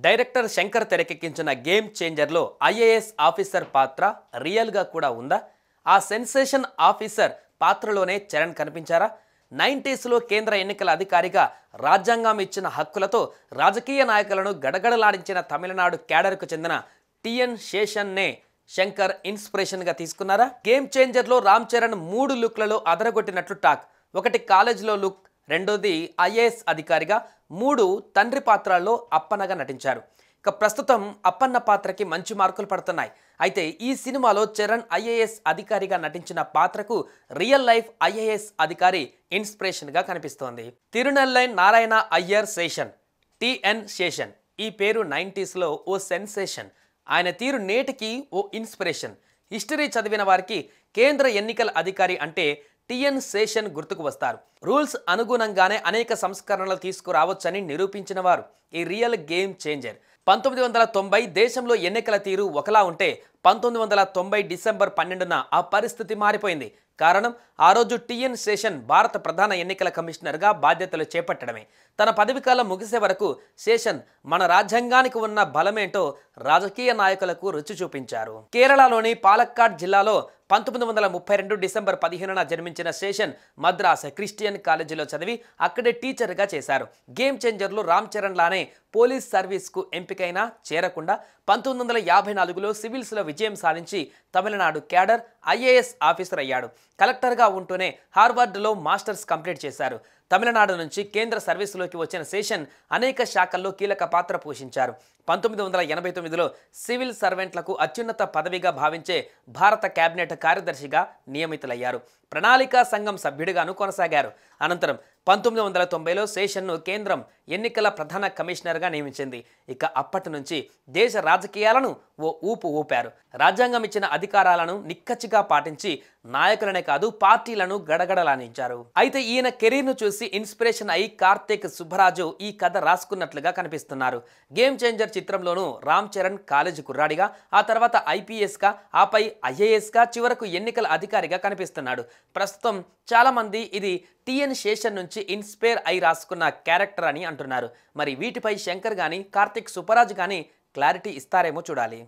Director Shankar తెరకెక్కించిన game చేంజర్లో IAS officer పాత్ర రియల్గా కూడా ఉందా? ఆ సెన్సేషన్ ఆఫీసర్ పాత్రలోనే చరణ్ కనిపించారా? 90స్లో కేంద్ర ఎన్నికల అధికారిగా రాజ్యాంగం ఇచ్చిన హక్కులతో రాజకీయ నాయకులను గడగడలాడించిన తమిళనాడు క్యాడర్కు చెందిన టిఎన్ శేషన్నే శంకర్ ఇన్స్పిరేషన్గా తీసుకున్నారా? గేమ్ చేంజర్లో రామ్ చరణ్ 3 లుక్లలో అదరగొట్టినట్లు టాక్. ఒకటి కాలేజ్లో లుక్, రెండోది ఐఏఎస్ అధికారిగా, 3 తండ్రి పాత్రల్లో అప్పన్నగా నటించారు. ఇక ప్రస్తుతం అప్పన్న పాత్రకి మంచి మార్కులు పడుతున్నాయి. అయితే ఈ సినిమాలో చరణ్ ఐఏఎస్ అధికారిగా నటించిన పాత్రకు రియల్ లైఫ్ ఐఏఎస్ అధికారి ఇన్స్పిరేషన్గా కనిపిస్తోంది. తిరునెల్లై నారాయణ అయ్యర్ శేషన్, టిఎన్ శేషన్. ఈ పేరు 90స్లో ఓ సెన్సేషన్. ఆయన తీరు నేటికి ఓ ఇన్స్పిరేషన్. హిస్టరీ చదివిన వారికి కేంద్ర ఎన్నికల అధికారి అంటే టిఎన్ శేషన్ గుర్తుకు వస్తారు. రూల్స్ అనుగుణంగానే అనేక సంస్కరణలు తీసుకురావచ్చని నిరూపించిన వారు ఈ రియల్ గేమ్ చేంజర్. 1990 దేశంలో ఎన్నికల తీరు ఒకలా ఉంటే 1990 డిసెంబర్ 12న ఆ పరిస్థితి మారిపోయింది. కారణం, ఆ రోజు టిఎన్ శేషన్ భారత ప్రధాన ఎన్నికల కమిషనర్గా బాధ్యతలు చేపట్టడమే. తన పదవీకాలం ముగిసే వరకు శేషన్ మన రాజ్యాంగానికి ఉన్న బలమేంటో రాజకీయ నాయకులకు రుచి చూపించారు. కేరళలోని పాలక్కాడ్ జిల్లాలో 1932 డిసెంబర్ 15న జన్మించిన శేషన్ మద్రాస్ క్రిస్టియన్ కాలేజీలో చదివి అక్కడే టీచర్గా చేశారు. గేమ్ చేంజర్లో రామ్ చరణ్ లానే పోలీస్ సర్వీస్కు ఎంపికైనా చేరకుండా 1954లో సివిల్స్లో విజయం సాధించి తమిళనాడు క్యాడర్ ఐఏఎస్ ఆఫీసర్ అయ్యాడు. కలెక్టర్గా ఉంటూనే హార్వర్డ్లో మాస్టర్స్ కంప్లీట్ చేశారు. తమిళనాడు నుంచి కేంద్ర సర్వీసులోకి వచ్చిన శేషన్ అనేక శాఖల్లో కీలక పాత్ర పోషించారు. 1989లో సివిల్ సర్వెంట్లకు అత్యున్నత పదవిగా భావించే భారత కేబినెట్ కార్యదర్శిగా నియమితులయ్యారు. ప్రణాళికా సంఘం సభ్యుడిగాను కొనసాగారు. అనంతరం 1990లో శేషన్ను కేంద్రం ఎన్నికల ప్రధాన కమిషనర్గా నియమించింది. ఇక అప్పటి నుంచి దేశ రాజకీయాలను ఓ ఊపు ఊపారు. రాజ్యాంగం ఇచ్చిన అధికారాలను నిక్కచ్చిగా పాటించి నాయకులనే కాదు పార్టీలను గడగడలానించారు. అయితే ఈయన కెరీర్ను చూసి ఇన్స్పిరేషన్ అయి కార్తీక్ సుబ్బరాజు ఈ కథ రాసుకున్నట్లుగా కనిపిస్తున్నారు. గేమ్ చేంజర్ చిత్రంలోనూ రామ్ చరణ్ కాలేజీ కుర్రాడిగా, ఆ తర్వాత ఐపీఎస్గా, ఆపై ఐఏఎస్గా, చివరకు ఎన్నికల అధికారిగా కనిపిస్తున్నాడు. ప్రస్తుతం చాలా మంది ఇది టిఎన్ శేషన్ నుంచి ఇన్స్పైర్ అయి రాసుకున్న క్యారెక్టర్ అని అంటున్నారు. మరి వీటిపై శంకర్ కానీ కార్తీక్ సుబ్బరాజు కానీ క్లారిటీ ఇస్తారేమో చూడాలి.